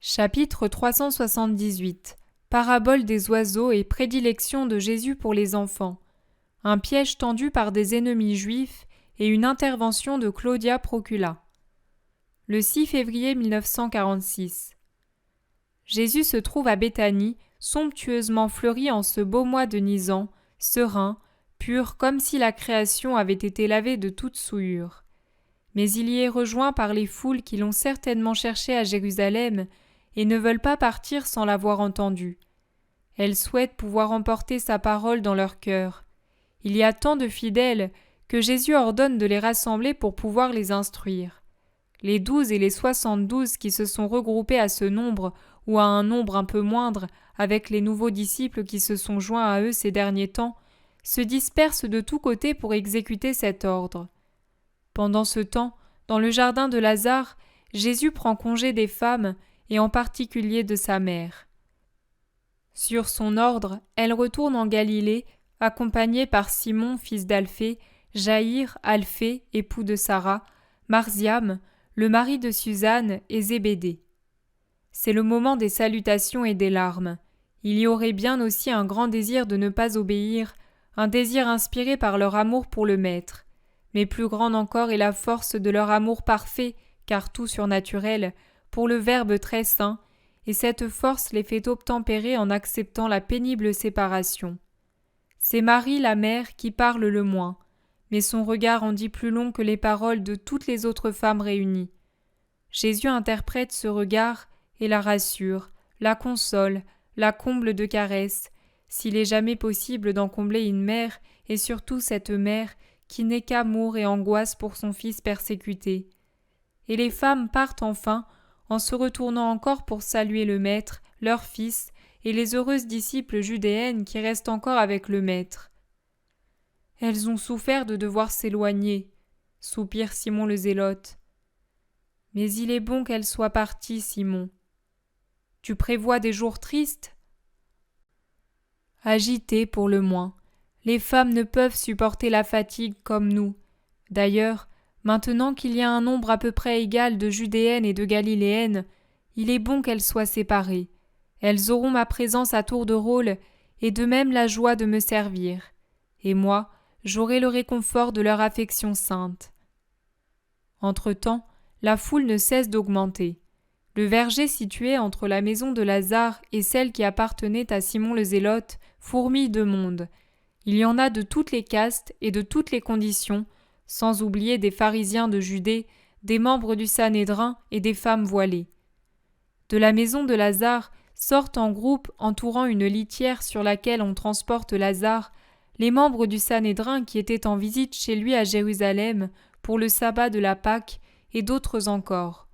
Chapitre 378. Parabole des oiseaux et prédilection de Jésus pour les enfants. Un piège tendu par des ennemis juifs et une intervention de Claudia Procula. Le 6 février 1946. Jésus se trouve à Béthanie, somptueusement fleuri en ce beau mois de Nisan, serein, pur comme si la création avait été lavée de toute souillure. Mais il y est rejoint par les foules qui l'ont certainement cherché à Jérusalem et ne veulent pas partir sans l'avoir entendu. Elles souhaitent pouvoir emporter sa parole dans leur cœur. Il y a tant de fidèles que Jésus ordonne de les rassembler pour pouvoir les instruire. Les 12 et les 72 qui se sont regroupés à ce nombre ou à un nombre un peu moindre avec les nouveaux disciples qui se sont joints à eux ces derniers temps, se dispersent de tous côtés pour exécuter cet ordre. Pendant ce temps, dans le jardin de Lazare, Jésus prend congé des femmes et en particulier de sa mère. Sur son ordre, elle retourne en Galilée, accompagnée par Simon, fils d'Alphée, Jaïr, Alphée, époux de Sarah, Marziam, le mari de Suzanne et Zébédée. C'est le moment des salutations et des larmes. Il y aurait bien aussi un grand désir de ne pas obéir, un désir inspiré par leur amour pour le Maître. Mais plus grande encore est la force de leur amour parfait, car tout surnaturel, pour le Verbe très saint, et cette force les fait obtempérer en acceptant la pénible séparation. C'est Marie, la mère, qui parle le moins, mais son regard en dit plus long que les paroles de toutes les autres femmes réunies. Jésus interprète ce regard et la rassure, la console, la comble de caresses, s'il est jamais possible d'en combler une mère, et surtout cette mère qui n'est qu'amour et angoisse pour son fils persécuté. Et les femmes partent enfin, en se retournant encore pour saluer le Maître, leur fils, et les heureuses disciples judéennes qui restent encore avec le Maître. Elles ont souffert de devoir s'éloigner, soupire Simon le Zélote. Mais il est bon qu'elles soient parties, Simon. Tu prévois des jours tristes ? Agités pour le moins. Les femmes ne peuvent supporter la fatigue comme nous. D'ailleurs, maintenant qu'il y a un nombre à peu près égal de Judéennes et de Galiléennes, il est bon qu'elles soient séparées. Elles auront ma présence à tour de rôle et de même la joie de me servir. Et moi, j'aurai le réconfort de leur affection sainte. Entre-temps, la foule ne cesse d'augmenter. Le verger situé entre la maison de Lazare et celle qui appartenait à Simon le Zélote fourmille de monde. Il y en a de toutes les castes et de toutes les conditions, sans oublier des pharisiens de Judée, des membres du Sanhédrin et des femmes voilées. De la maison de Lazare sortent en groupe entourant une litière sur laquelle on transporte Lazare, les membres du Sanhédrin qui étaient en visite chez lui à Jérusalem pour le sabbat de la Pâque et d'autres encore.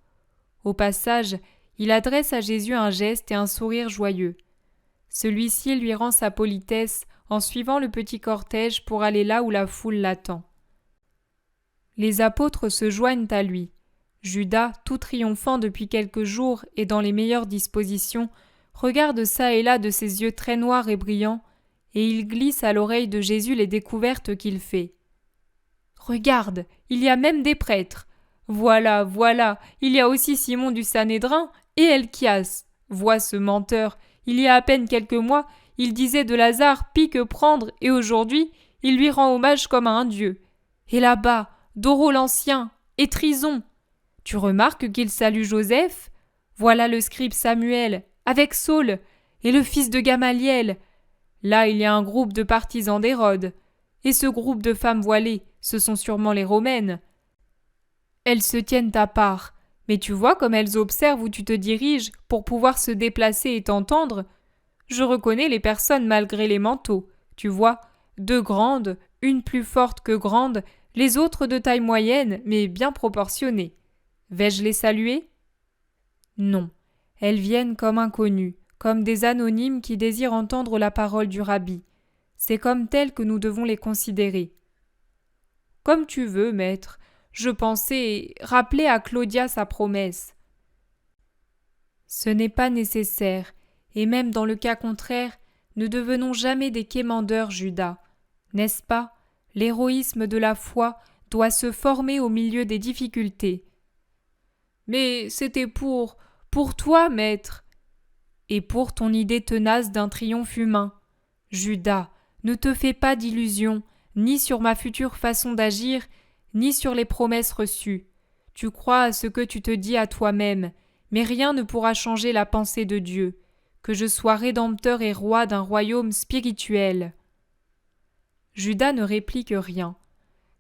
Au passage, il adresse à Jésus un geste et un sourire joyeux. Celui-ci lui rend sa politesse en suivant le petit cortège pour aller là où la foule l'attend. Les apôtres se joignent à lui. Judas, tout triomphant depuis quelques jours et dans les meilleures dispositions, regarde çà et là de ses yeux très noirs et brillants, et il glisse à l'oreille de Jésus les découvertes qu'il fait. « Regarde, il y a même des prêtres. Voilà, voilà, il y a aussi Simon du Sanhédrin et Helkias. Vois ce menteur, il y a à peine quelques mois, il disait de Lazare pis que prendre, et aujourd'hui, il lui rend hommage comme à un dieu. Et là-bas, Doro l'Ancien, et Trison. Tu remarques qu'il salue Joseph ? Voilà le scribe Samuel, avec Saul, et le fils de Gamaliel. Là, il y a un groupe de partisans d'Hérode. Et ce groupe de femmes voilées, ce sont sûrement les Romaines. Elles se tiennent à part, mais tu vois comme elles observent où tu te diriges pour pouvoir se déplacer et t'entendre. Je reconnais les personnes malgré les manteaux. Tu vois, deux grandes, une plus forte que grande, les autres de taille moyenne, mais bien proportionnée. Vais-je les saluer ? Non, elles viennent comme inconnues, comme des anonymes qui désirent entendre la parole du rabbi. C'est comme telles que nous devons les considérer. Comme tu veux, maître. Je pensais rappeler à Claudia sa promesse. Ce n'est pas nécessaire, et même dans le cas contraire, ne devenons jamais des quémandeurs, Judas. N'est-ce pas ? L'héroïsme de la foi doit se former au milieu des difficultés. Mais c'était pour Pour toi, maître. Et pour ton idée tenace d'un triomphe humain. Judas, ne te fais pas d'illusions, ni sur ma future façon d'agir, ni sur les promesses reçues. Tu crois à ce que tu te dis à toi-même, mais rien ne pourra changer la pensée de Dieu, que je sois rédempteur et roi d'un royaume spirituel. Judas ne réplique rien.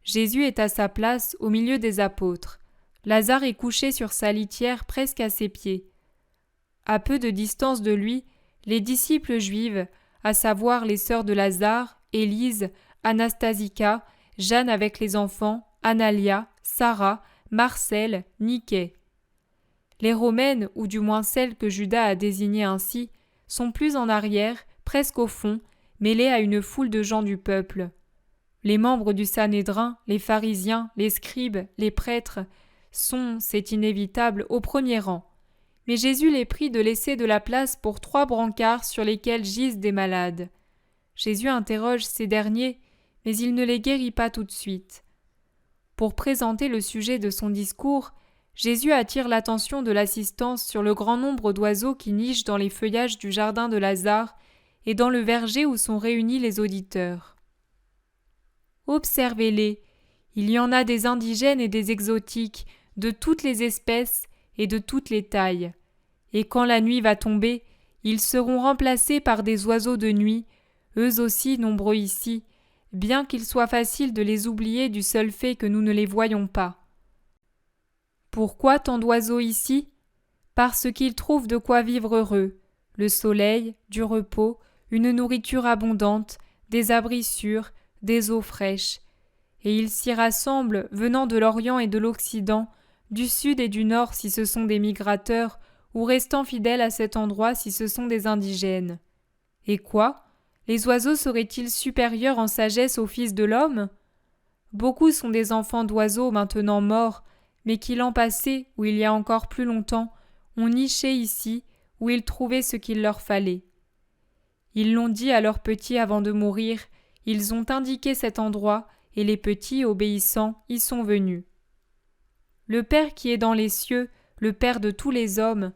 Jésus est à sa place au milieu des apôtres. Lazare est couché sur sa litière presque à ses pieds. À peu de distance de lui, les disciples juives, à savoir les sœurs de Lazare, Élise, Anastasica, Jeanne avec les enfants, Analia, Sarah, Marcel, Niquet. Les Romaines, ou du moins celles que Judas a désignées ainsi, sont plus en arrière, presque au fond, mêlées à une foule de gens du peuple. Les membres du Sanhédrin, les pharisiens, les scribes, les prêtres sont, c'est inévitable, au premier rang. Mais Jésus les prie de laisser de la place pour 3 brancards sur lesquels gisent des malades. Jésus interroge ces derniers, mais il ne les guérit pas tout de suite. Pour présenter le sujet de son discours, Jésus attire l'attention de l'assistance sur le grand nombre d'oiseaux qui nichent dans les feuillages du jardin de Lazare et dans le verger où sont réunis les auditeurs. Observez-les, il y en a des indigènes et des exotiques, de toutes les espèces et de toutes les tailles. Et quand la nuit va tomber, ils seront remplacés par des oiseaux de nuit, eux aussi nombreux ici, bien qu'il soit facile de les oublier du seul fait que nous ne les voyons pas. Pourquoi tant d'oiseaux ici ? Parce qu'ils trouvent de quoi vivre heureux, le soleil, du repos, une nourriture abondante, des abris sûrs, des eaux fraîches. Et ils s'y rassemblent, venant de l'Orient et de l'Occident, du Sud et du Nord si ce sont des migrateurs, ou restant fidèles à cet endroit si ce sont des indigènes. Et quoi ? Les oiseaux seraient-ils supérieurs en sagesse aux fils de l'homme ? Beaucoup sont des enfants d'oiseaux maintenant morts, mais qui l'an passé, ou il y a encore plus longtemps, ont niché ici, où ils trouvaient ce qu'il leur fallait. Ils l'ont dit à leurs petits avant de mourir, ils ont indiqué cet endroit, et les petits, obéissant, y sont venus. Le Père qui est dans les cieux, le Père de tous les hommes,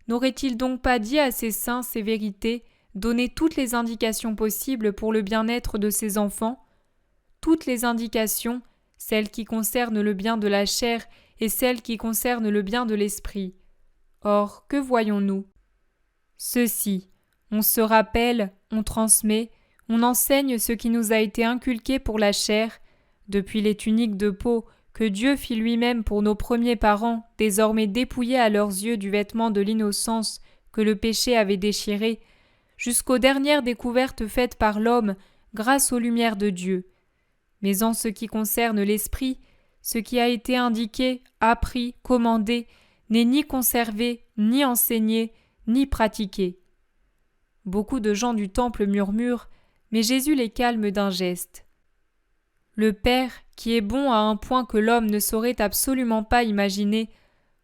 n'aurait-il donc pas dit à ses saints ces vérités, donné toutes les indications possibles pour le bien-être de ses enfants ? Toutes les indications, celles qui concernent le bien de la chair et celles qui concernent le bien de l'esprit. Or, que voyons-nous ? Ceci, on se rappelle, on transmet, on enseigne ce qui nous a été inculqué pour la chair, depuis les tuniques de peau que Dieu fit lui-même pour nos premiers parents, désormais dépouillés à leurs yeux du vêtement de l'innocence que le péché avait déchiré, jusqu'aux dernières découvertes faites par l'homme grâce aux lumières de Dieu. Mais en ce qui concerne l'esprit, ce qui a été indiqué, appris, commandé, n'est ni conservé, ni enseigné, ni pratiqué. Beaucoup de gens du temple murmurent, mais Jésus les calme d'un geste. Le Père, qui est bon à un point que l'homme ne saurait absolument pas imaginer,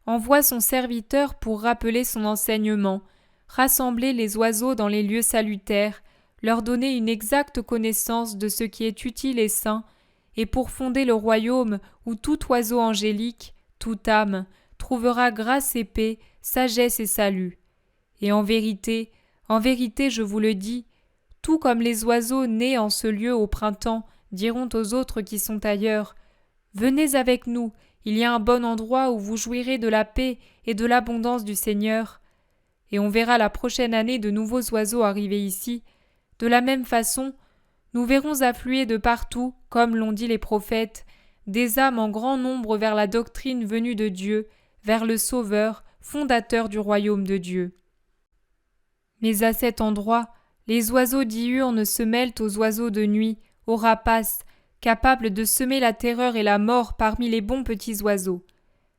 envoie son serviteur pour rappeler son enseignement, rassembler les oiseaux dans les lieux salutaires, leur donner une exacte connaissance de ce qui est utile et saint, et pour fonder le royaume où tout oiseau angélique, toute âme, trouvera grâce et paix, sagesse et salut. Et en vérité, je vous le dis, tout comme les oiseaux nés en ce lieu au printemps diront aux autres qui sont ailleurs, « Venez avec nous, il y a un bon endroit où vous jouirez de la paix et de l'abondance du Seigneur. » Et on verra la prochaine année de nouveaux oiseaux arriver ici. De la même façon, nous verrons affluer de partout, comme l'ont dit les prophètes, des âmes en grand nombre vers la doctrine venue de Dieu, vers le Sauveur, fondateur du royaume de Dieu. Mais à cet endroit, les oiseaux diurnes se mêlent aux oiseaux de nuit, aux rapaces, capables de semer la terreur et la mort parmi les bons petits oiseaux.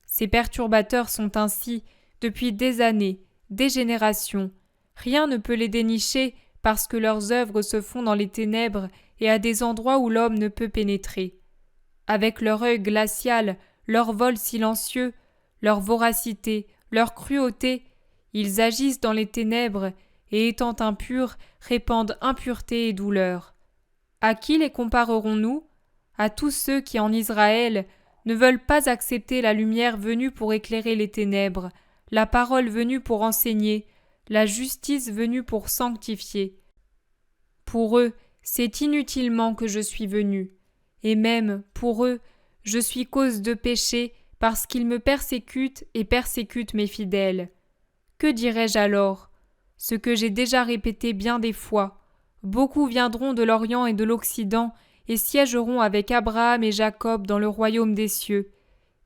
Ces perturbateurs sont ainsi, depuis des années, des générations. Rien ne peut les dénicher parce que leurs œuvres se font dans les ténèbres et à des endroits où l'homme ne peut pénétrer. Avec leur œil glacial, leur vol silencieux, leur voracité, leur cruauté, ils agissent dans les ténèbres et étant impurs, répandent impureté et douleur. À qui les comparerons-nous ? À tous ceux qui, en Israël, ne veulent pas accepter la lumière venue pour éclairer les ténèbres, la parole venue pour enseigner, la justice venue pour sanctifier. Pour eux, c'est inutilement que je suis venu, et même, pour eux, je suis cause de péché parce qu'ils me persécutent et persécutent mes fidèles. Que dirais-je alors? Ce que j'ai déjà répété bien des fois. Beaucoup viendront de l'Orient et de l'Occident et siégeront avec Abraham et Jacob dans le royaume des cieux.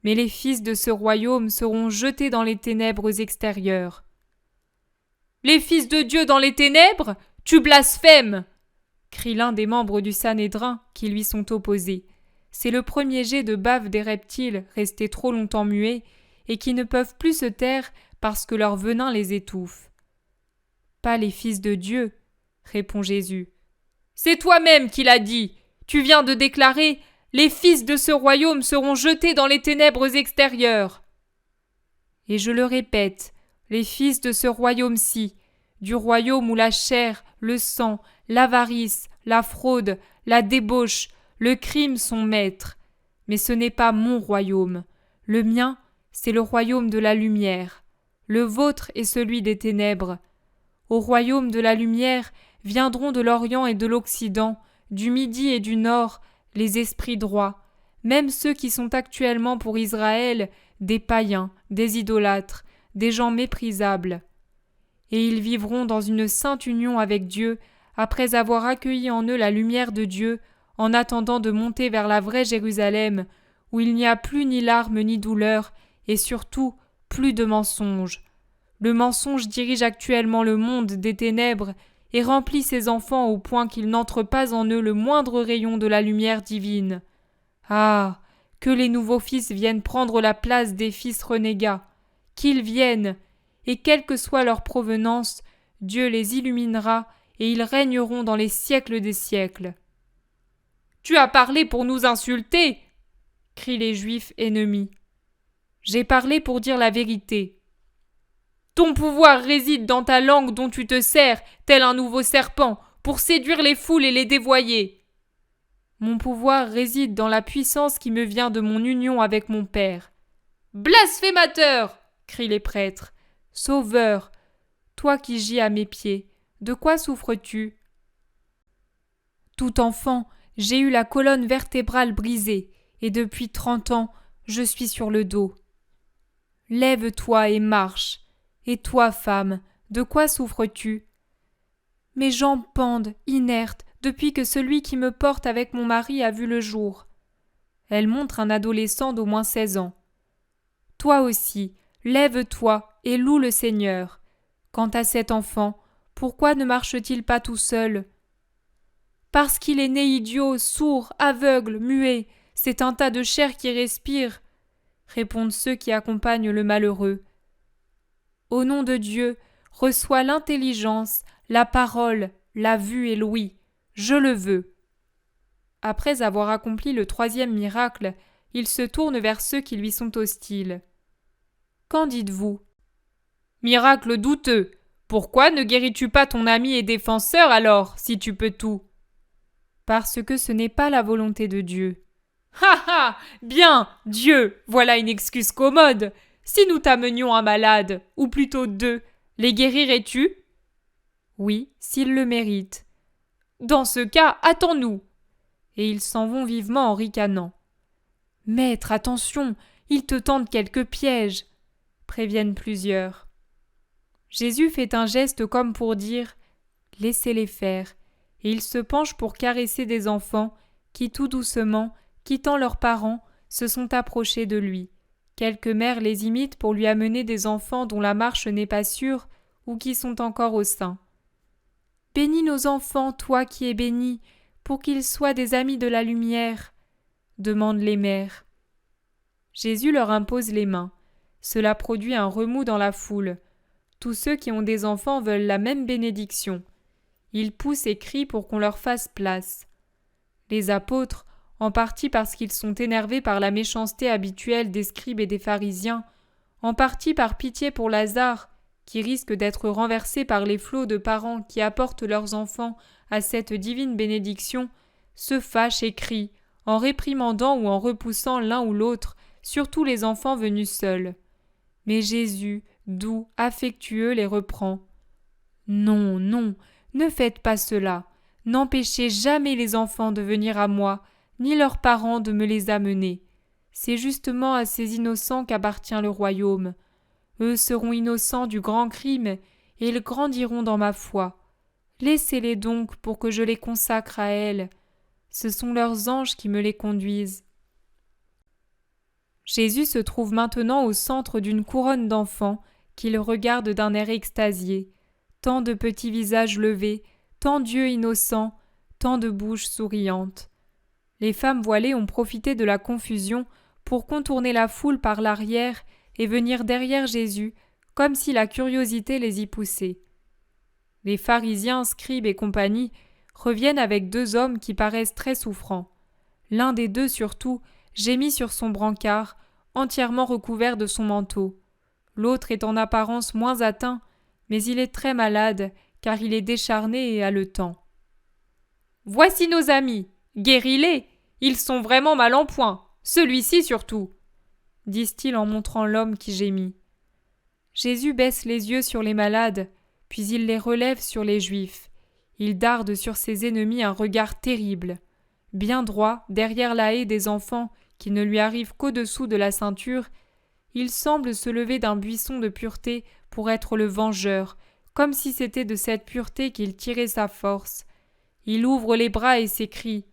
Mais les fils de ce royaume seront jetés dans les ténèbres extérieures. Les fils de Dieu dans les ténèbres? Tu blasphèmes! Crie l'un des membres du Sanhédrin qui lui sont opposés. C'est le premier jet de bave des reptiles restés trop longtemps muets et qui ne peuvent plus se taire parce que leur venin les étouffe. Pas les fils de Dieu, répond Jésus. C'est toi-même qui l'as dit. Tu viens de déclarer « Les fils de ce royaume seront jetés dans les ténèbres extérieures ». Et je le répète, les fils de ce royaume-ci, du royaume où la chair, le sang, l'avarice, la fraude, la débauche, le crime sont maîtres. Mais ce n'est pas mon royaume. Le mien, c'est le royaume de la lumière. Le vôtre est celui des ténèbres. Au royaume de la lumière viendront de l'Orient et de l'Occident, du Midi et du Nord, les esprits droits, même ceux qui sont actuellement pour Israël des païens, des idolâtres, des gens méprisables. Et ils vivront dans une sainte union avec Dieu, après avoir accueilli en eux la lumière de Dieu, en attendant de monter vers la vraie Jérusalem, où il n'y a plus ni larmes ni douleur, et surtout plus de mensonges. Le mensonge dirige actuellement le monde des ténèbres et remplit ses enfants au point qu'ils n'entrent pas en eux le moindre rayon de la lumière divine. Ah, que les nouveaux fils viennent prendre la place des fils renégats, qu'ils viennent, et quelle que soit leur provenance, Dieu les illuminera et ils régneront dans les siècles des siècles. « Tu as parlé pour nous insulter !» crient les Juifs ennemis. « J'ai parlé pour dire la vérité. » Ton pouvoir réside dans ta langue dont tu te sers, tel un nouveau serpent, pour séduire les foules et les dévoyer. Mon pouvoir réside dans la puissance qui me vient de mon union avec mon Père. Blasphémateur! Crient les prêtres. Sauveur, toi qui gis à mes pieds, de quoi souffres-tu? Tout enfant, j'ai eu la colonne vertébrale brisée, et depuis 30 ans, je suis sur le dos. Lève-toi et marche. Et toi, femme, de quoi souffres-tu? Mes jambes pendent, inertes, depuis que celui qui me porte avec mon mari a vu le jour. Elle montre un adolescent d'au moins 16 ans. Toi aussi, lève-toi et loue le Seigneur. Quant à cet enfant, pourquoi ne marche-t-il pas tout seul? Parce qu'il est né idiot, sourd, aveugle, muet, c'est un tas de chair qui respire, répondent ceux qui accompagnent le malheureux. Au nom de Dieu, reçois l'intelligence, la parole, la vue et l'ouïe. Je le veux. Après avoir accompli le 3e miracle, il se tourne vers ceux qui lui sont hostiles. Qu'en dites-vous? Miracle douteux. Pourquoi ne guéris-tu pas ton ami et défenseur alors, si tu peux tout? Parce que ce n'est pas la volonté de Dieu. Ha ha! Bien, Dieu, voilà une excuse commode. Si nous t'amenions un malade, ou plutôt 2, les guérirais-tu? Oui, s'ils le méritent. Dans ce cas, attends-nous. Et ils s'en vont vivement en ricanant. Maître, attention, ils te tendent quelques pièges, préviennent plusieurs. Jésus fait un geste comme pour dire « Laissez-les faire », et il se penche pour caresser des enfants qui, tout doucement, quittant leurs parents, se sont approchés de lui. Quelques mères les imitent pour lui amener des enfants dont la marche n'est pas sûre ou qui sont encore au sein. « Bénis nos enfants, toi qui es béni, pour qu'ils soient des amis de la lumière », demandent les mères. Jésus leur impose les mains. Cela produit un remous dans la foule. Tous ceux qui ont des enfants veulent la même bénédiction. Ils poussent et crient pour qu'on leur fasse place. Les apôtres, en partie parce qu'ils sont énervés par la méchanceté habituelle des scribes et des pharisiens, en partie par pitié pour Lazare, qui risque d'être renversé par les flots de parents qui apportent leurs enfants à cette divine bénédiction, se fâchent et crient, en réprimandant ou en repoussant l'un ou l'autre, surtout les enfants venus seuls. Mais Jésus, doux, affectueux, les reprend. Non, non, ne faites pas cela. N'empêchez jamais les enfants de venir à moi, ni leurs parents de me les amener. C'est justement à ces innocents qu'appartient le royaume. Eux seront innocents du grand crime, et ils grandiront dans ma foi. Laissez-les donc pour que je les consacre à elle. Ce sont leurs anges qui me les conduisent. Jésus se trouve maintenant au centre d'une couronne d'enfants qui le regardent d'un air extasié. Tant de petits visages levés, tant d'yeux innocents, tant de bouches souriantes. Les femmes voilées ont profité de la confusion pour contourner la foule par l'arrière et venir derrière Jésus, comme si la curiosité les y poussait. Les pharisiens, scribes et compagnie reviennent avec 2 hommes qui paraissent très souffrants. L'un des 2 surtout gémit sur son brancard, entièrement recouvert de son manteau. L'autre est en apparence moins atteint, mais il est très malade, car il est décharné et haletant. « Voici nos amis, guéris-les, ils sont vraiment mal en point, celui-ci surtout !» disent-ils en montrant l'homme qui gémit. Jésus baisse les yeux sur les malades, puis il les relève sur les Juifs. Il darde sur ses ennemis un regard terrible. Bien droit, derrière la haie des enfants, qui ne lui arrive qu'au-dessous de la ceinture, il semble se lever d'un buisson de pureté pour être le vengeur, comme si c'était de cette pureté qu'il tirait sa force. Il ouvre les bras et s'écrie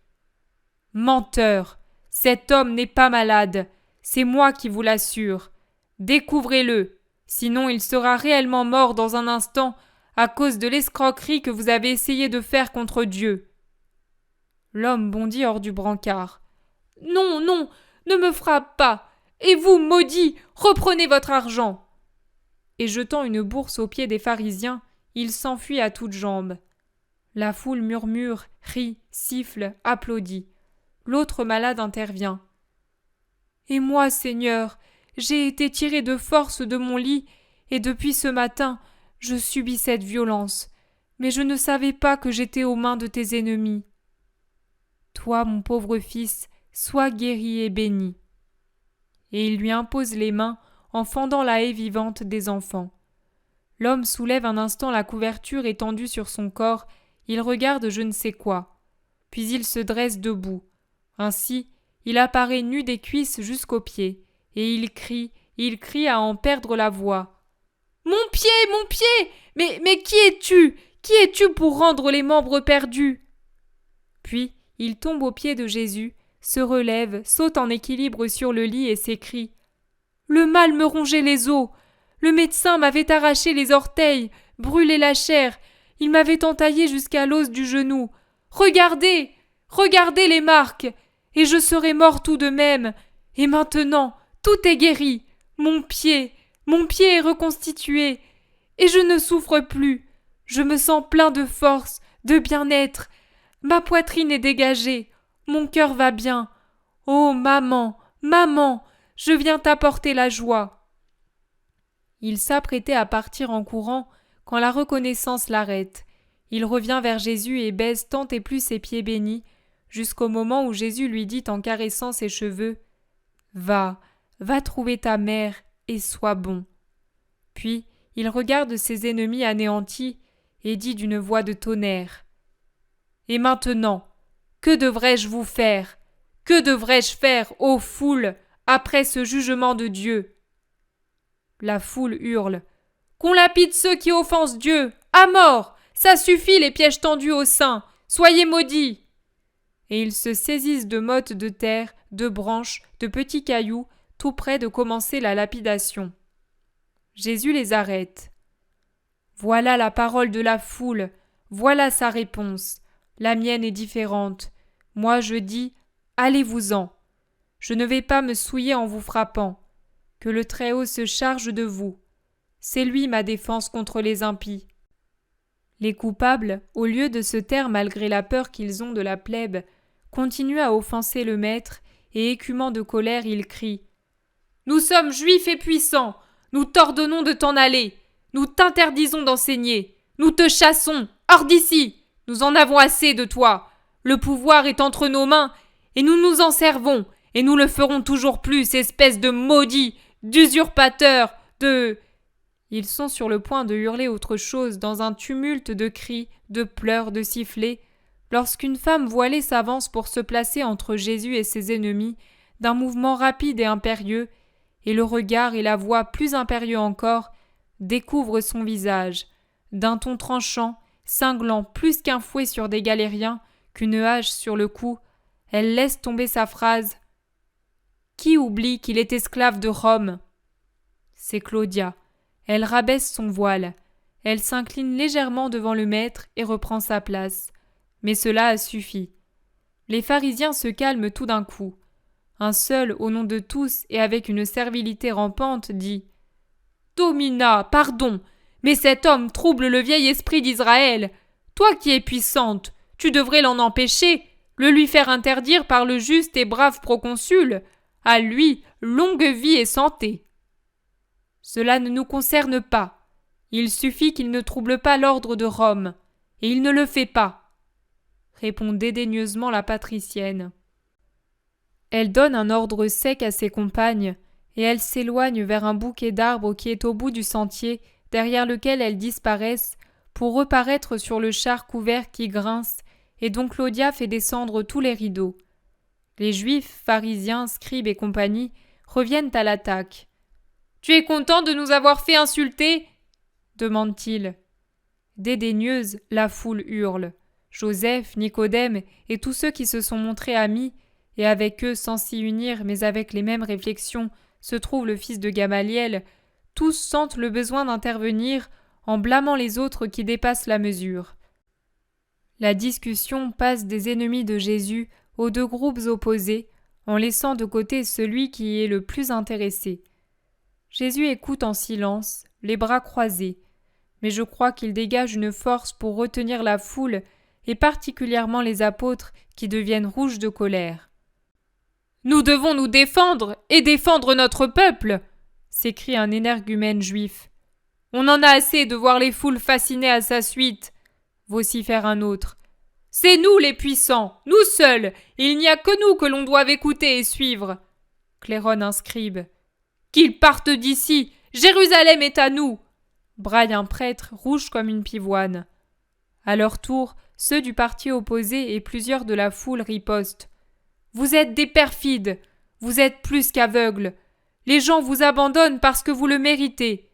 « Menteur ! Cet homme n'est pas malade, c'est moi qui vous l'assure. Découvrez-le, sinon il sera réellement mort dans un instant à cause de l'escroquerie que vous avez essayé de faire contre Dieu. » L'homme bondit hors du brancard. « Non, non, ne me frappe pas. Et vous, maudits, reprenez votre argent. » Et jetant une bourse aux pieds des pharisiens, il s'enfuit à toutes jambes. La foule murmure, rit, siffle, applaudit. L'autre malade intervient. « Et moi, Seigneur, j'ai été tiré de force de mon lit, et depuis ce matin, je subis cette violence. Mais je ne savais pas que j'étais aux mains de tes ennemis. Toi, mon pauvre fils, sois guéri et béni. » Et il lui impose les mains en fendant la haie vivante des enfants. L'homme soulève un instant la couverture étendue sur son corps, il regarde je ne sais quoi. Puis il se dresse debout. Ainsi, il apparaît nu des cuisses jusqu'aux pieds, et il crie à en perdre la voix. « Mon pied, mon pied! Mais qui es-tu? Qui es-tu pour rendre les membres perdus ?» Puis, il tombe aux pieds de Jésus, se relève, saute en équilibre sur le lit et s'écrie « Le mal me rongeait les os. Le médecin m'avait arraché les orteils, brûlé la chair. Il m'avait entaillé jusqu'à l'os du genou. Regardez! Regardez les marques! Et je serais mort tout de même. Et maintenant, tout est guéri. Mon pied est reconstitué. Et je ne souffre plus. Je me sens plein de force, de bien-être. Ma poitrine est dégagée. Mon cœur va bien. Oh, maman, maman, je viens t'apporter la joie. » Il s'apprêtait à partir en courant quand la reconnaissance l'arrête. Il revient vers Jésus et baise tant et plus ses pieds bénis, jusqu'au moment où Jésus lui dit en caressant ses cheveux « Va trouver ta mère et sois bon. » Puis il regarde ses ennemis anéantis et dit d'une voix de tonnerre « Et maintenant, que devrais-je vous faire? Que devrais-je faire, ô foule, après ce jugement de Dieu ?» La foule hurle « Qu'on lapide ceux qui offensent Dieu! À mort! Ça suffit les pièges tendus au sein! Soyez maudits !» Et ils se saisissent de mottes de terre, de branches, de petits cailloux, tout près de commencer la lapidation. Jésus les arrête. « Voilà la parole de la foule, voilà sa réponse. La mienne est différente. Moi je dis, allez-vous-en. Je ne vais pas me souiller en vous frappant. Que le Très-Haut se charge de vous. C'est lui ma défense contre les impies. » Les coupables, au lieu de se taire malgré la peur qu'ils ont de la plèbe, continuent à offenser le maître et écumant de colère, ils crient « Nous sommes juifs et puissants, nous t'ordonnons de t'en aller, nous t'interdisons d'enseigner, nous te chassons, hors d'ici, nous en avons assez de toi, le pouvoir est entre nos mains et nous nous en servons et nous le ferons toujours plus, espèce de maudit, d'usurpateur, de… » Ils sont sur le point de hurler autre chose dans un tumulte de cris, de pleurs, de sifflets, lorsqu'une femme voilée s'avance pour se placer entre Jésus et ses ennemis, d'un mouvement rapide et impérieux, et le regard et la voix plus impérieux encore découvrent son visage. D'un ton tranchant, cinglant plus qu'un fouet sur des galériens, qu'une hache sur le cou, elle laisse tomber sa phrase « Qui oublie qu'il est esclave de Rome ?» C'est Claudia. Elle rabaisse son voile. Elle s'incline légèrement devant le maître et reprend sa place. Mais cela a suffi. Les pharisiens se calment tout d'un coup. Un seul, au nom de tous et avec une servilité rampante, dit « Domina, pardon, mais cet homme trouble le vieil esprit d'Israël. Toi qui es puissante, tu devrais l'en empêcher, le lui faire interdire par le juste et brave proconsul. À lui, longue vie et santé. » Cela ne nous concerne pas. Il suffit qu'il ne trouble pas l'ordre de Rome, et il ne le fait pas, répond dédaigneusement la patricienne. Elle donne un ordre sec à ses compagnes, et elle s'éloigne vers un bouquet d'arbres qui est au bout du sentier, derrière lequel elles disparaissent, pour reparaître sur le char couvert qui grince, et dont Claudia fait descendre tous les rideaux. Les Juifs, pharisiens, scribes et compagnie reviennent à l'attaque. « Tu es content de nous avoir fait insulter ?» demande-t-il. Dédaigneuse, la foule hurle. Joseph, Nicodème et tous ceux qui se sont montrés amis, et avec eux sans s'y unir mais avec les mêmes réflexions, se trouve le fils de Gamaliel, tous sentent le besoin d'intervenir en blâmant les autres qui dépassent la mesure. La discussion passe des ennemis de Jésus aux deux groupes opposés, en laissant de côté celui qui est le plus intéressé. Jésus écoute en silence, les bras croisés, mais je crois qu'il dégage une force pour retenir la foule, et particulièrement les apôtres qui deviennent rouges de colère. « Nous devons nous défendre et défendre notre peuple !» s'écrie un énergumène juif. « On en a assez de voir les foules fascinées à sa suite !» vocifère un autre. « C'est nous les puissants, nous seuls, il n'y a que nous que l'on doive écouter et suivre !» claironne un scribe. « Qu'ils partent d'ici, Jérusalem est à nous !» braille un prêtre rouge comme une pivoine. À leur tour, ceux du parti opposé et plusieurs de la foule ripostent. « Vous êtes des perfides, vous êtes plus qu'aveugles. Les gens vous abandonnent parce que vous le méritez.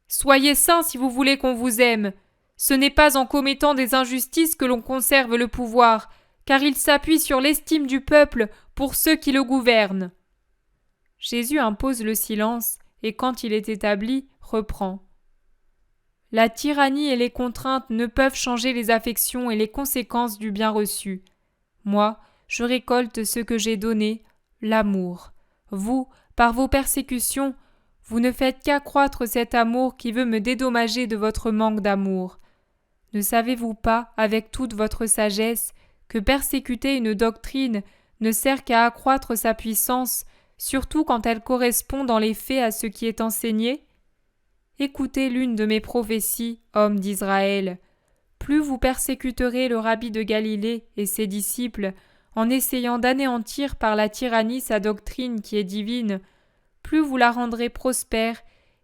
Soyez saints si vous voulez qu'on vous aime. Ce n'est pas en commettant des injustices que l'on conserve le pouvoir, car il s'appuie sur l'estime du peuple pour ceux qui le gouvernent. » Jésus impose le silence et quand il est établi, reprend. La tyrannie et les contraintes ne peuvent changer les affections et les conséquences du bien reçu. Moi, je récolte ce que j'ai donné, l'amour. Vous, par vos persécutions, vous ne faites qu'accroître cet amour qui veut me dédommager de votre manque d'amour. Ne savez-vous pas, avec toute votre sagesse, que persécuter une doctrine ne sert qu'à accroître sa puissance, surtout quand elle correspond dans les faits à ce qui est enseigné ? Écoutez l'une de mes prophéties, hommes d'Israël. Plus vous persécuterez le rabbi de Galilée et ses disciples, en essayant d'anéantir par la tyrannie sa doctrine qui est divine, plus vous la rendrez prospère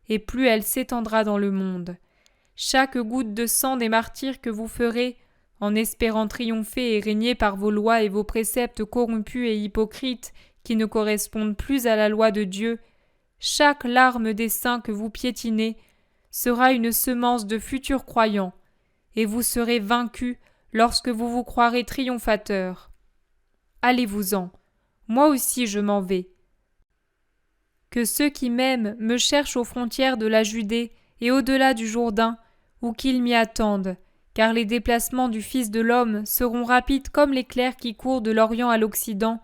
et plus elle s'étendra dans le monde. Chaque goutte de sang des martyrs que vous ferez, en espérant triompher et régner par vos lois et vos préceptes corrompus et hypocrites qui ne correspondent plus à la loi de Dieu, chaque larme des saints que vous piétinez sera une semence de futurs croyants, et vous serez vaincus lorsque vous vous croirez triomphateurs. Allez-vous-en, moi aussi je m'en vais. Que ceux qui m'aiment me cherchent aux frontières de la Judée et au-delà du Jourdain, ou qu'ils m'y attendent, car les déplacements du Fils de l'homme seront rapides comme l'éclair qui court de l'Orient à l'Occident,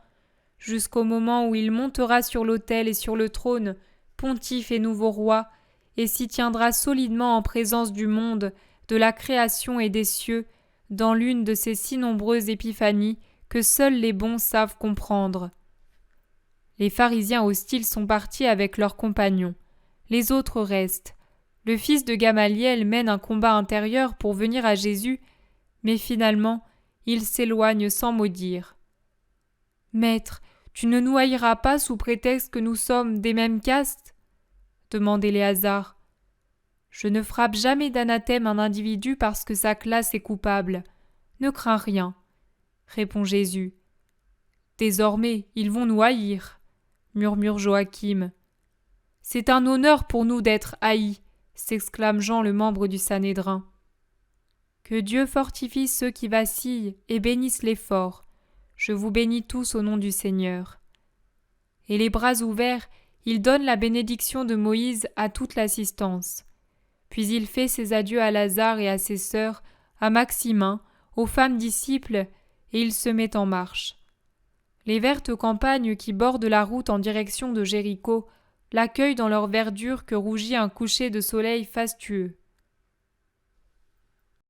jusqu'au moment où il montera sur l'autel et sur le trône, pontife et nouveau roi, et s'y tiendra solidement en présence du monde, de la création et des cieux, dans l'une de ces si nombreuses épiphanies que seuls les bons savent comprendre. Les pharisiens hostiles sont partis avec leurs compagnons. Les autres restent. Le fils de Gamaliel mène un combat intérieur pour venir à Jésus, mais finalement, il s'éloigne sans mot dire. « Maître, tu ne nous haïras pas sous prétexte que nous sommes des mêmes castes ?» demande Éléazar. Je ne frappe jamais d'anathème un individu parce que sa classe est coupable. Ne crains rien, répond Jésus. Désormais, ils vont nous haïr, murmure Joachim. C'est un honneur pour nous d'être haïs, s'exclame Jean, le membre du Sanhédrin. Que Dieu fortifie ceux qui vacillent et bénisse les forts. Je vous bénis tous au nom du Seigneur. Et les bras ouverts, il donne la bénédiction de Moïse à toute l'assistance. Puis il fait ses adieux à Lazare et à ses sœurs, à Maximin, aux femmes disciples, et il se met en marche. Les vertes campagnes qui bordent la route en direction de Jéricho l'accueillent dans leur verdure que rougit un coucher de soleil fastueux.